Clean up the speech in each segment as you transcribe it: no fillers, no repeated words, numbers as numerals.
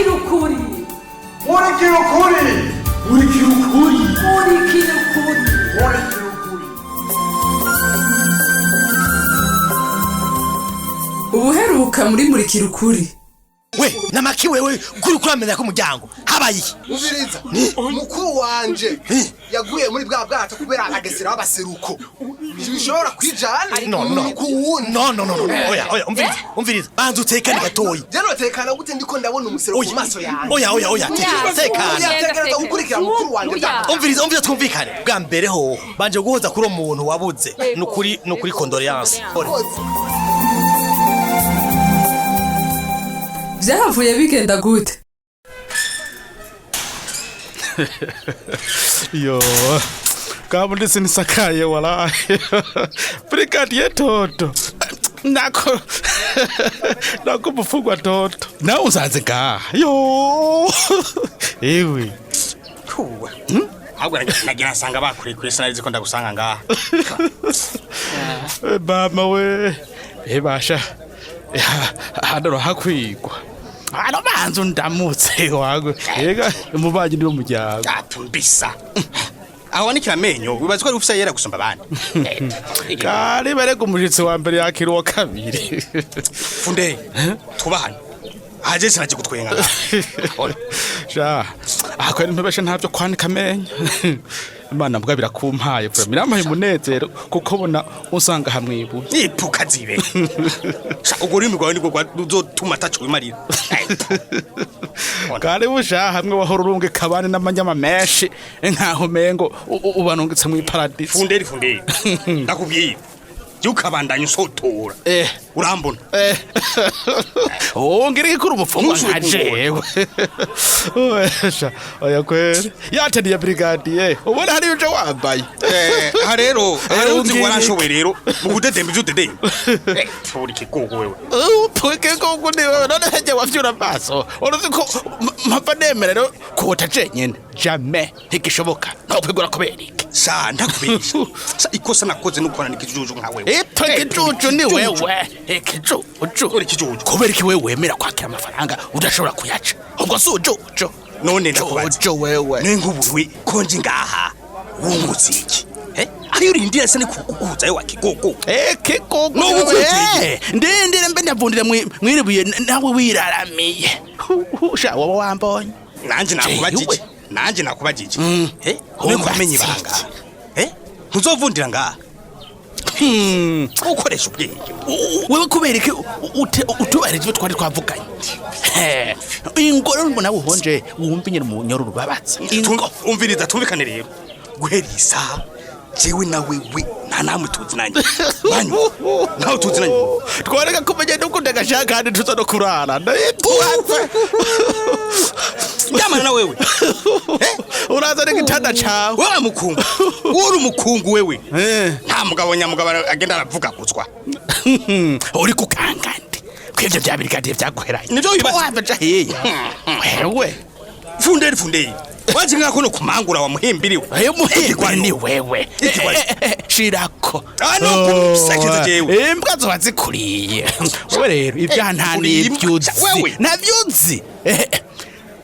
murikira ukuri murikira ukuri murikira ukuri murikira ukuri murikira ukuri. ubuheruka muri murikira ukuri. We namaki wewe kuri kuramenya ko umuryango habaye iki? Ubiriza mukuru wanje yaguye muri bwa bwato kubera agesera abaseruko. Bishobora kwijana No. Oya umviriza banza utekane gatoyi. Jano tekana gute ndiko ndabona umuseruko mu maso yanjye. Oya tekana. Tekereza gukurikira mukuru wanje. Umviriza twumvikane bwa mbere ho banje guhoza kuri umuntu wabuze nukuri condoléance. Vyavuye bigenda gute? Yo, kabundi sinisakaye wala. Brigadier Toto. Nako mufungwa Toto. Na uzaze ga. Yo. Ewe. Kuwa. Ahubwo nagira nsanga bakuri kuri sinarizi ko ndagusanga ngaha. Bama we. Ebasha. Hano hakwigwa. Hano banzu ndamutse wago. Ega umubaji ndi umujyago. Atumbisa. Aho ni kiramenyo wibaza ko ufisa yera gusumba abandi. Kari barego umushitsi wa mbere yakiri wa kabiri. Funde. Tubahana. Aje sinaje gutwenga. Ja. Akwari mpebeshe ntavyo kwanika menyo. Imana mbwa birakumpaye vura miramaye munezero kuko bona usanga hamwibu. Nipuka zibe. Ugori imigwa ni gwa uzotuma tacho wimarira. Kare busha hamwe wahora urunge kabane n'amanyama meshi nkaho mengo ubanungitse mu paradise. Funde. Ndakubwiye. Yukabandanya usotora. Urambona. Ngirike kuri umufungwa nkajewe. Oya kwere. Yataniye brigadier. Ubona hari uje wambaye. Rero uzi warashowe rero mu kudedemba ujudedemba. Turi kigugu wewe. Puke gugu ni wewe none haje wafyura amaso. Uruzi ko mpapa nemera rero kuota jenyene. Jamais ntigishoboka. Nopegura kubera iki. Sha ndakubisha. Ikosa nakoze nukora nikijuju nka wewe. Ikijuju ni wewe. Ikijuju. Uri kijuju. Kubera iki wewe wemera kwakira amafaranga udashobora kuyaca. Ubwo sujuju. None ndakubaza. Jojo wewe. Nengubuwe konje ngaha. Wungutse iki? Ayo rindira sene kukuza yo wakigogo. Kigogo. No ndindire mbe ndavundira mwiribuye nawe wiraramiye. Sha waba wambonye. Nanje nakubajije. Nkumenye ibanga. Ntuzovundira ngaha. Ukoresha ubwenge. Wewe kubera iki utubarije ibyo twari twavuganye. Ingoro mbona uhonje wumva nyine mu nyoruru babatsa. Umviriza tubikane rero. Guherisa jewe na wewe nta namwe tuzi nanjye. Zanyu. Naho tuzi nanjye. Twareka kumenya nuko ndagashaka kandi tuza no kurara. Ndayitwatse. Yamana na wewe. Uraza n'igitanda cawe. Wewe mukungu. Uri umukungu wewe. Nta mugabo nyamugabo agenda aravuga guzwa. Uri kukangandi. Kwivyo bya brigadier byaguheranye. Nivyo wibaza. Wabaja hiye. Wewe. Funde. Waje ngako no kumangura wa muhimbiriwe. Ayo muhimbiri ni wewe. Shirako. No kusakiza jewe. Imbwa zo bazikuriye. Wewe rero ivyantani ibyuzi. Navyuzi.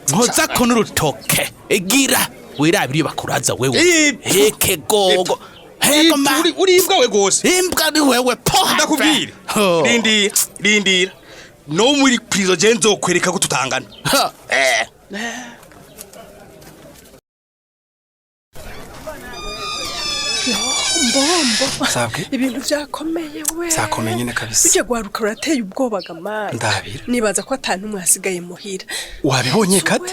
Nkoza ko n'urutoke. Egira wirabiri bakuraza wewe. Heke gogo. Uri imbwa we gose. Imbwa ni wewe po. Ndakubwira. Rindira. No muri prison je nzokwereka ko tutangana. Mbombo. Sabwe. Ibintu byakomeye we. Zakomeye nyine kabisa. Uje gwaruka urateye ubwoba gamana. Ndabira. Nibaza ko atantu mwasigaye muhira. Wabibonye kade?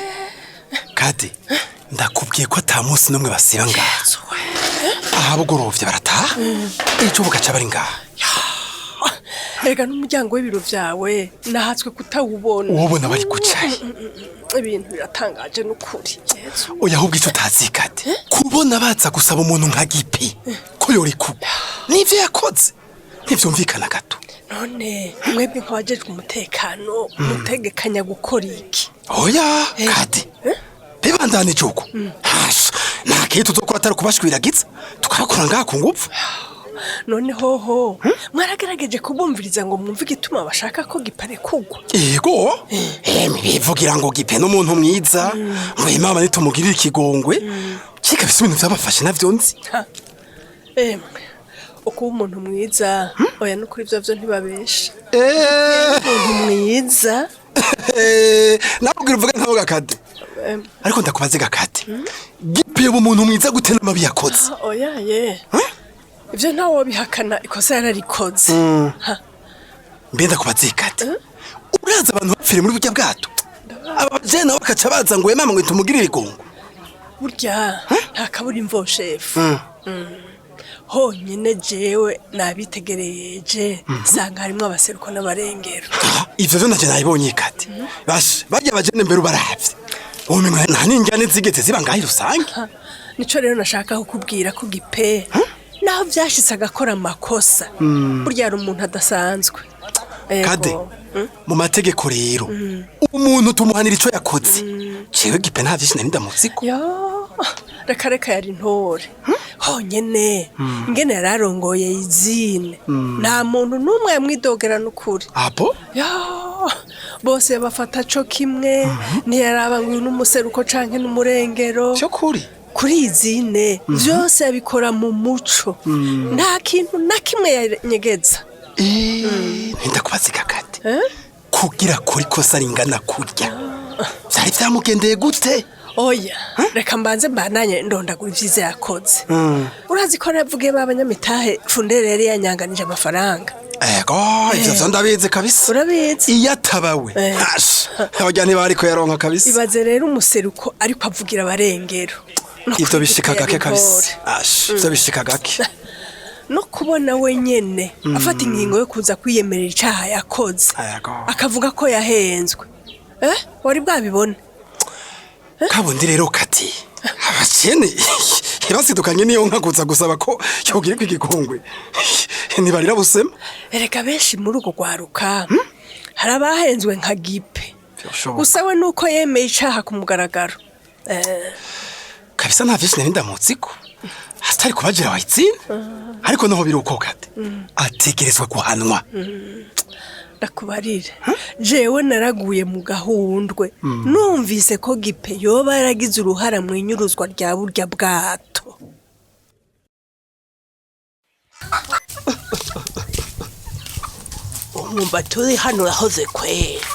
Kade. Ndakubwiye ko atamunsi numwe basiba ngaha. Ahabugorovye barataha. Ico bugaca bari ngaha. Rega n'umuryango w'ibiro vyawe nahatswe kutawubona. Ubona bari kucaye. Ibintu biratangaje n'ukuri. Oya ahubwo icyo utazi kade. Kubona baza gusaba umuntu nka gipi. Ko yori ku. Nivyo yakoze. Ntivyumvikana gato. None mwebwe nk'abajejwe umutekano mutegekanya gukora iki? Oya kade. Bibandane joko. Hasha. Nakiye tuzokora atari kubashwiragiza. Tukabakora ngaha ku ngufu. none hoho mwaragerageje kubumviriza ngo mwumve igituma bashaka ko gipare kugwa Yego bivugira ngo gipe n'umuntu mwiza ngo imama nitumugirira ikigongwe kika bise ibintu byabafashe navyo nzi uko umuntu mwiza oya no kuri byo ntibabesha umuntu mwiza nabwira uvuga ntaho gakade ariko ndakubaze gakade gipe umuntu mwiza gute n'amabi yakoze oya ivyo ntawo bihakana ikosa yararikoze mbenda kubaze gakade uraza abantu bapfire muri burya bwato abajene nabo bakaca baza ngo mama ngo tumugirire igongo burya nta kabura imvo chef honyine jewe nabitegereje sanga harimo abaseruko n'abarengero ivyo vyo naje nabibonye kati bashe barya abajene mbere ubaravye umenye nta ninjyane zigeze ziba ngaho rusange nico rero nashaka kukubwira ko gipe naho byashitse agakora amakosa burya ari umuntu adasanzwe kade mu mategeko rero umuntu tumuhanira ico yakoze jewe gipe nta vyinshi nari ndamutsiko reka yari ntore honyene ingene yararongoye izine nta muntu n'umwe yamwidogera n'ukuri abo bose bafata co kimwe ntiyaraba ngo uyu n'umuseruko canke n'umurengero cyo kuri izine vyose yabikora mu muco nta kintu na kimwe yanyegeza ndakubaza gakate kugira kuri kosa ringana kurya vyari vyamugendeye gute oya reka mbanze mbananye ndondagura ivyiza yakoze urazi ko navuge b'abanyamitahe fundere yari yanyanganije amafaranga ego ivyo vyo ndabizi kabisa urabizi iyo atabawe abajya ntibariko yaronka kabisa ibaze rero umuseruko ariko avugira abarengero ivyo bishika gake kabisa ivyo bishika gake no kubona wenyene afata ingingo yo kuza kwiyemerera icaha yakoze akavuga ko yahenzwe wari bwabibona kabundi rero kati abakene basidukanye niyo nkaguza gusaba ko yogira kwigikongwe ntibarira busema ereka benshi muri ugo gwaruka harabahenzwe nka gipe gusa we nuko yemeye icaha ku mugaragaro kabisa nta vyinshi nari ndamutsiko hatari kubagira wayitsina ariko noho biruko kati ategerezwa guhanwa ndakubarire jewe naraguye mu gahundwe numvise ko gipe yoba yaragize uruhara mu inyuruzwa rya burya bwato umwumbati uri hano urahoze kwera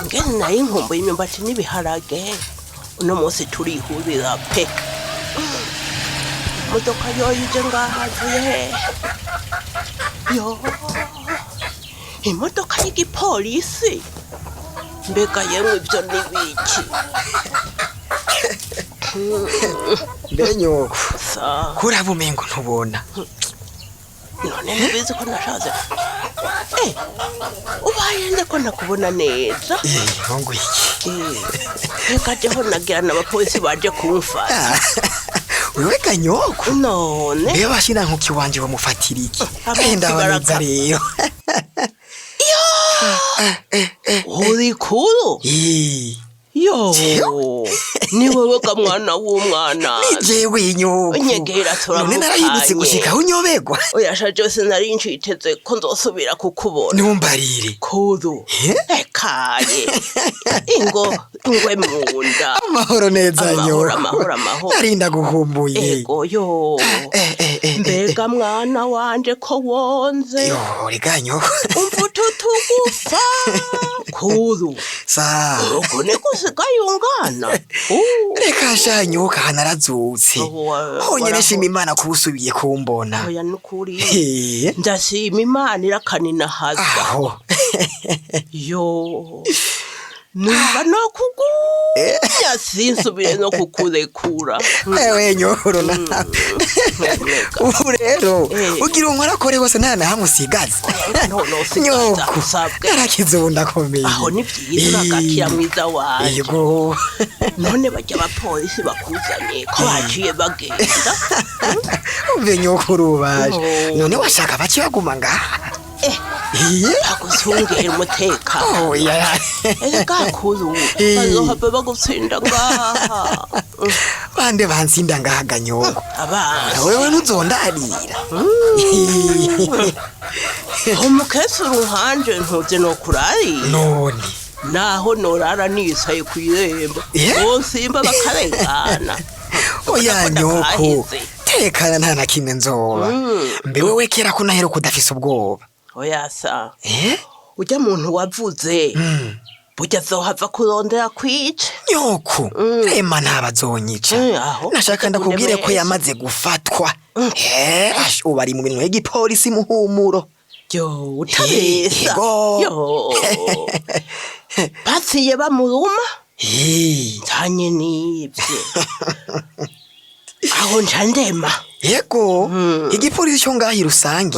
ngene nayo inkumbuye imyumbati n'ibiharage uno munsi turihurira pe imodoka yoyije ngahavuye imodoka y'igipolisi mbega yemwe ibyo n'ibiki mbere nyoko kuraba umengo ntubona none ntibizi ko nashaze ubaye nde ko nakubona neza nkongo iki reka jeho nagira n'abapolisi baje kumfata wewe kanyoko none mbere bashira nkuki wanje bamufatira iki ndabaniza rero uri kuro yo ni wewe ka mwana w'umwana ni jewe nyoko nyegera turamukanye none narahindutse gushika unyobegwa oyashaje sinari nciteze ko nzosubira kukubona numbarire kudu ekaye ingo ngwe munda amahoro neza nyoko amahoro narinda guhumbuye ego yo mbega mwana wanje ko wonze yo rega nyoko umvuto tugufa kudu sa ukone kusigayungana reka shanyuka hanarazutse honyene shima imana kubusubiye kumbona oya nukuri ndashima imana irakanina haza aho yo numva no sinsubire no kukurekura ewe nyoro na ubu rero ugira unkora hose nta na hamwe usigaze nyoko yarakize ubu ndakomeye aho ni byiza urakakira mwiza wawe yego none bajya abapolisi bakuzanye ko baciye bagenda umve nyoko urubaje none washaka baki baguma ngaha bagusungera umutekano oya ega kuru bazohava bagutsinda ngaha bande bansinda ngaha ganyoko abana wewe ntuzondarira umukecuru nkanje ntuze no kurarira none naho norara nisaye kwirembo simba bakarengana oya nyoko tekana nta na kimwe nzoba mbe wewe kera ko nahera kudafise ubwoba oya sa ujya muntu wavuze burya zohava kurondera kwica nyoko rema ntabazonyica nashaka ndakubwire ko yamaze gufatwa ubu ari mu bintu y'igipolisi muhumuro yo utabesa yo patsiye bamuruma tanye nibye aho njandema yego igipolisi cyo ngahi rusangi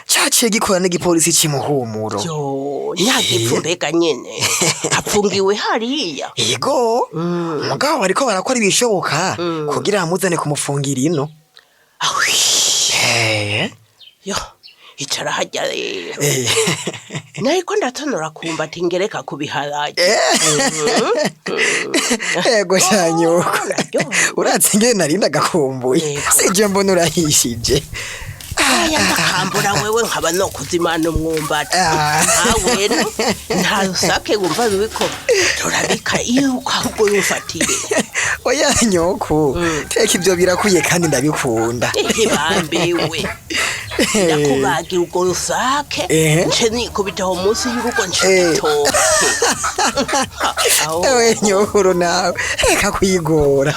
cyaciye gikora n'igipolisi cy'imuhumuro yo nyagipfumbega nyene apfungiwe hariya yego mugabo bariko barakora ibishoboka kugira amuzane kumufungira ino yo icara hajya rero nariko ndatonora kumva ati ngereka kubiharage yego cyanyuko uratse ngene narinda gakumbuye sije mbona urahishije ndakambura wewe nkaba no kuzimana umwumbati nawe nta rusake wumva rubiko turabika iyo ahubwo yumfatire oya nyoko teka ibyo birakuye kandi ndabikunda bambewe ndakubagira urwo rusake nce nikubitaho munsi y'urugo nce toke ewe nyokuru nawe reka kwigora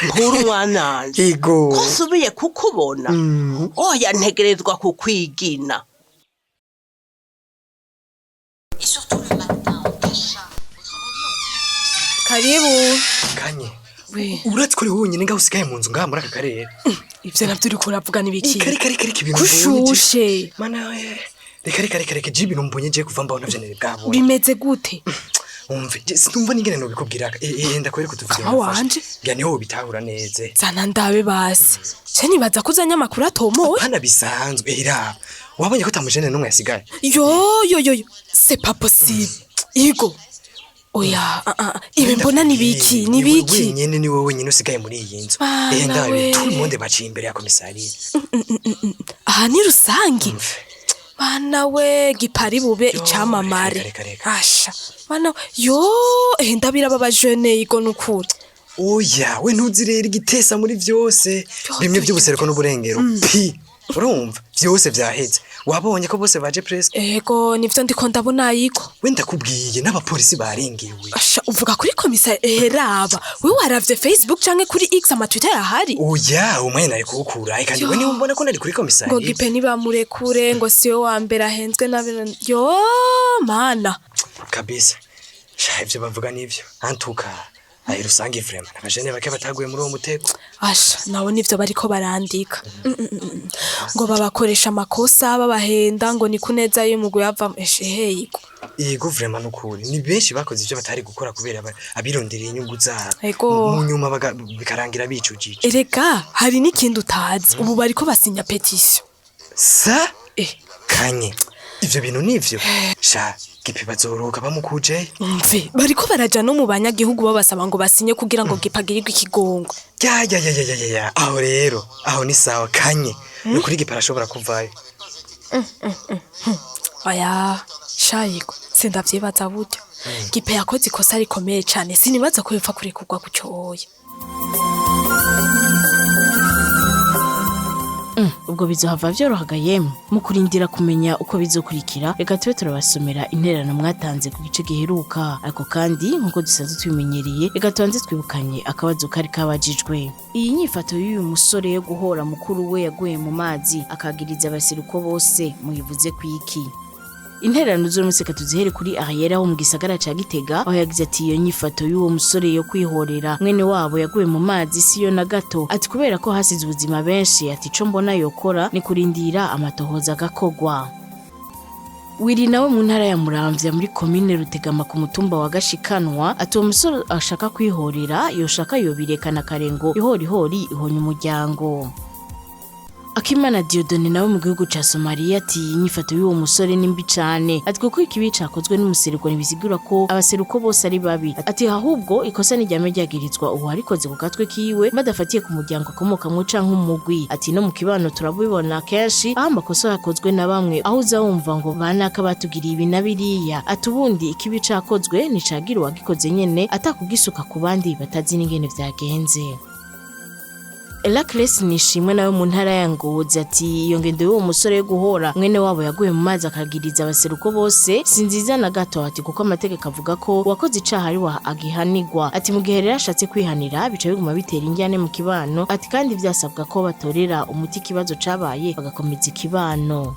nkuru mwananje ko nsubiye kukubona oya ntegerezwa kukwigina karibu kanye uretse ko uri wenyine ngaho usigaye mu nzu ngaha muri aka karere ivyo navyo uriko uravuga n'ibiki kare ibintu kushushe mana we reka ibintu mbonye je kuva mbaho navyo nere bwabo bimeze gute umve sinumva ningene no bikubwira ndakwereka utuvuze aho wanje bya niho bitahura neze zana ndabe basi ce nibaza kuzanya makuru atomowe hana bisanzwe iraba wabonye ko tamujene numwe yasigaye yo c'est pas possible igo oya ibe mbona nibiki nyene ni wowe nyine usigaye muri iyi nzu ndabe tumonde baciye imbere ya komisariya aha ni rusangi bana we gipari bube icamamare asha bana yo ndabira baba jeune igo nukuri oya we ntuzirera igitesa muri vyose bimwe by'ubusereko n'uburengero urumva vyose vyaheze wabonye ko bose baje presque ego nivyo ndiko ndabona yiko we ndakubwiye n'abapolisi barengewe asha uvuga kuri komisari raba we waravye Facebook canke kuri X ama Twitter yahari oya umwene ari kuwukura kandi we niwe mbona ko nari kuri komisari ngo gipe niba murekure ngo siyo wa mbere ahenzwe n'abana yo mana kabisa ivyo bavuga nivyo antuka ayi rusangi vraiment abajene bake bataguye muri uwo mutego asha nawo nivyo bariko barandika ngo babakoresha amakosa babahenda ngo ni kuneza y'umugwe yava heyiko yego vraiment nukuri ni benshi bakoze ivyo batari gukora kubera abirondereye inyungu zabo mu nyuma bikarangira bicujije erega hari n'ikindi utazi ubu bariko basinya petition sa kanye ivyo bintu nivyo sha gipe bazoroka bamukuje mve bariko baraja no mu banyagihugu babasaba ngo basinye kugira ngo gipagirirwe ikigongo ya aho rero aho ni sawa kanye no kuri gipe arashobora kuvayo oya shayiko sindavyibaza buryo gipe yakoze ikosa rikomeye cane sinibaza ko yopfa kurekurwa kucyoya ubwo bizohava vyorohaga yemwe mu kurindira kumenya uko bizokurikira reka tube turabasomera intererano mwatanze ku gice giheruka ariko kandi nkuko dusanzwe tubimenyereye reka tubanze twibukanye akabazo kari kabajijwe iyi nyifato y'uyu musore yo guhora mukuru we yaguye mu mazi akagiriza abaseruko bose muyivuze kwiki intererano z'umuseka tuzihere kuri Ariera wo mu gisagara ca Gitega aho yagize ati iyo nyifato y'uwo musore yo kwihorera mwene wabo yaguye mu mazi siyo na gato ati kubera ko hasize ubuzima benshi ati co mbona yokora ni kurindira amatohoza gakogwa Wiri nawe mu ntara ya Muramvya muri commune Rutegama ku mutumba wa Gashikanwa ati uwo musore ashaka kwihorera yoshaka yobirekana karengo ihorihori ihonya umuryango Akimana Diodone nawe mu gihugu ca Somalia ati inyifato y'uwo musore ni mbi cane ati kuko ikibi cakozwe n'umuseruko ntibisigura ko abaseruko bose ari babi ati ahubwo ikosa n'iryame ryagirizwa uwo arikoze ku gatwe kiwe badafatiye ku muryango akomokamwo canke umugwi ati no mu kibano turabibona kenshi aho amakosa yakozwe na bamwe aho uza wumva ngo banaka batugiriye ibi na biriya ati ubundi ikibi cakozwe nicagira uwagikoze nyene atakugisuka ku bandi batazi n'ingene vyagenze. Elacres nishimwe nawe mu ntara ya Ngozi ati iyo ngendo y'uwo musore yo guhora mwene wabo yaguye mu mazi akagiriza abaseruko bose sinziza na gato ati kuko amategeko avuga ko wakoze icaha ari wa agihanirwa ati mu gihe rero ashatse kwihanira bica biguma bitera injyane mu kibano ati kandi vyasabwa ko batorera umuti ikibazo cabaye bagakomeza ikibano.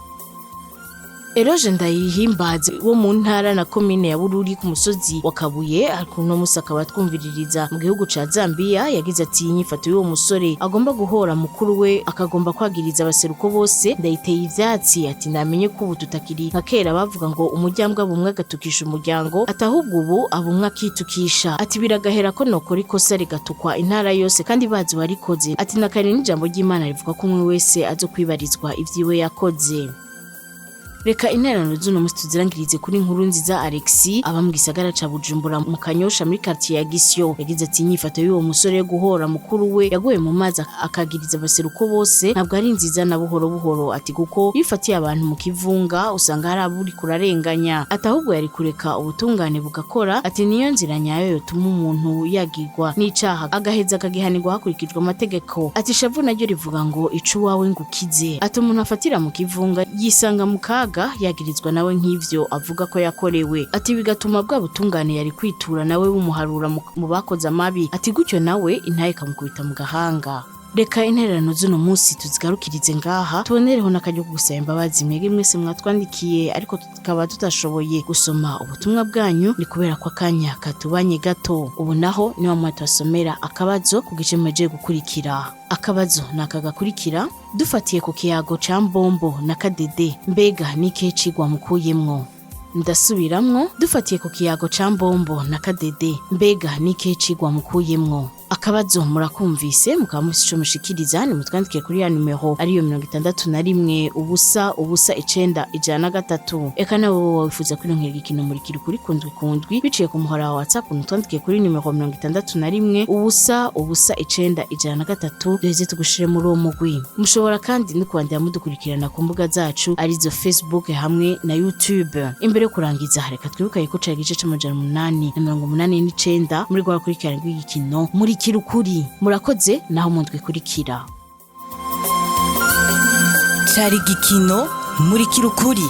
Eroje ndayihimbaze wo mu ntara na komine ya Bururi ku musozi wa Kabuye akuno musaka batwumviririza mu gihugu ca Zambia yagize ati inyifato y'uwo musore agomba guhora mukuru we akagomba kwagiriza abaseruko bose ndayiteye ivyatsi ati namenye ko ubu tutakiri nka kera bavuga ngo umuryango bumwe agatukisha umuryango atahubwo ubu abumwe akitukisha ati biragahera ko nokora ikosa rigatukwa intara yose kandi bazi warikoze ati nakari n'ijambo ry'Imana rivuga ko umwe wese azo kwibarizwa ivyiwe yakoze. Reka intererano z'uno musi tuzirangirize kuri nkuru nziza Alexis aba mu gisagara ca Bujumbura mu Kanyosha muri quartier ya Gisyo yagize ati inyifato y'uwo musore yo guhora mukuru we yaguye mu mazi akagiriza abaseruko bose ntabwo ari nziza na buhoro buhoro ati kuko yifatiye abantu mu kivunga usanga hari aburi kurarenganya atahubwo yari kureka ubutungane bugakora ati niyo nzira nyayo yotuma umuntu yagirwa n'icaha agaheza akagihanirwa hakurikijwe amategeko ati shavu naryo rivuga ngo icu wawe ngukize ati umuntu afatira mu kivunga yisanga mu kaga yagirizwa nawe nk'ivyo avuga ko yakorewe ati bigatuma bwa butungane yari kwitura nawe bumuharura mu bakoze amabi ati gutyo nawe intaye kamukubita mu gahanga. Reka intererano z'uno musi tuzigarukirize ngaha tubonereho n'akaryo gusaba imbabazi mwege mwese mwatwandikiye ariko tukaba tutashoboye gusoma ubutumwa bwanyu ni kubera ko akanya katubanye gato ubu naho niwa mwatwasomera akabazo ku gice mweje gukurikira. Akabazo nakagakurikira dufatiye ku kiyago ca Mbombo na Kadede mbega nike cigwa mukuyemwo. Ndasubiramwo dufatiye ku kiyago ca Mbombo na Kadede mbega nike cigwa mukuyemwo. Akabazo murakumvise mukaba musico mushikiriza ni mutwandike kuri ya numero ariyo 61 ubusa ubusa 9 eka nawe wifuza kwironkera igikino muri kuri kundwi biciye ku muhora wa WhatsApp mutwandike kuri numero 61 ubusa ubusa 9 duheze tugushire muri uwo mugwi. Mushobora kandi no kwandira mudukurikirana ku mbuga zacu arizo Facebook hamwe na YouTube. Imbere yo kurangiza reka twibukaye ko ca igice c'889 muri gwa kurikirana rw'igikino muri ukuri murakoze naho mundwe kurikira. Cari gikino muri ukuri.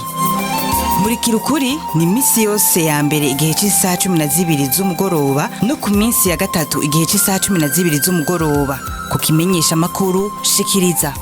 Muri ukuri ni misi yose ya mbere igihe c'isaha 12 z'umugoroba no ku minsi ya gatatu igihe c'isaha 12 z'umugoroba ku kimenyesha makuru shikiriza.